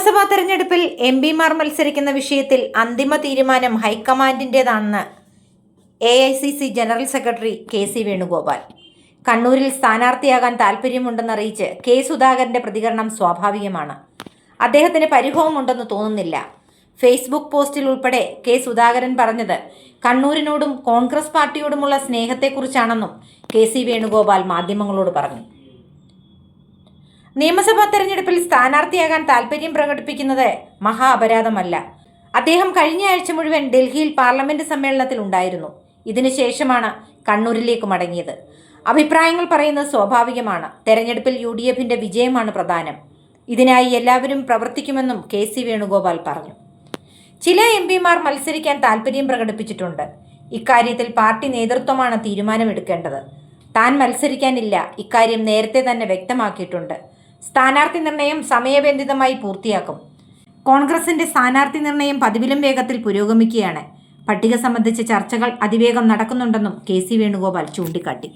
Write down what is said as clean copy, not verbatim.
നിയമസഭാ തെരഞ്ഞെടുപ്പിൽ എംപിമാർ മത്സരിക്കുന്ന വിഷയത്തിൽ അന്തിമ തീരുമാനം ഹൈക്കമാൻഡിൻ്റേതാണെന്ന് AICC general secretary KC Venugopal. കണ്ണൂരിൽ സ്ഥാനാർത്ഥിയാകാൻ താൽപ്പര്യമുണ്ടെന്നറിയിച്ച് കെ സുധാകരന്റെ പ്രതികരണം സ്വാഭാവികമാണ്. അദ്ദേഹത്തിന് പരിഭവമുണ്ടെന്ന് തോന്നുന്നില്ല. ഫേസ്ബുക്ക് പോസ്റ്റിൽ ഉൾപ്പെടെ കെ സുധാകരൻ പറഞ്ഞത് കണ്ണൂരിനോടും കോൺഗ്രസ് പാർട്ടിയോടുമുള്ള സ്നേഹത്തെക്കുറിച്ചാണെന്നും KC വേണുഗോപാൽ മാധ്യമങ്ങളോട് പറഞ്ഞു. നിയമസഭാ തെരഞ്ഞെടുപ്പിൽ സ്ഥാനാർത്ഥിയാകാൻ താൽപ്പര്യം പ്രകടിപ്പിക്കുന്നത് മഹാ അപരാധമല്ല. അദ്ദേഹം കഴിഞ്ഞ ആഴ്ച മുഴുവൻ ഡൽഹിയിൽ പാർലമെന്റ് സമ്മേളനത്തിൽ ഉണ്ടായിരുന്നു. ഇതിനുശേഷമാണ് കണ്ണൂരിലേക്ക് മടങ്ങിയത്. അഭിപ്രായങ്ങൾ പറയുന്നത് സ്വാഭാവികമാണ്. തെരഞ്ഞെടുപ്പിൽ UDFന്റെ വിജയമാണ് പ്രധാനം. ഇതിനായി എല്ലാവരും പ്രവർത്തിക്കുമെന്നും KC വേണുഗോപാൽ പറഞ്ഞു. ചില MPമാർ മത്സരിക്കാൻ താൽപ്പര്യം പ്രകടിപ്പിച്ചിട്ടുണ്ട്. ഇക്കാര്യത്തിൽ പാർട്ടി നേതൃത്വമാണ് തീരുമാനമെടുക്കേണ്ടത്. താൻ മത്സരിക്കാനില്ല, ഇക്കാര്യം നേരത്തെ തന്നെ വ്യക്തമാക്കിയിട്ടുണ്ട്. സ്ഥാനാർത്ഥി നിർണയം സമയബന്ധിതമായി പൂർത്തിയാക്കും. കോൺഗ്രസിന്റെ സ്ഥാനാർത്ഥി നിർണയം പതിവിലും വേഗത്തിൽ പുരോഗമിക്കുകയാണ്. പട്ടിക സംബന്ധിച്ച ചർച്ചകൾ അതിവേഗം നടക്കുന്നുണ്ടെന്നും KC വേണുഗോപാൽ ചൂണ്ടിക്കാട്ടി.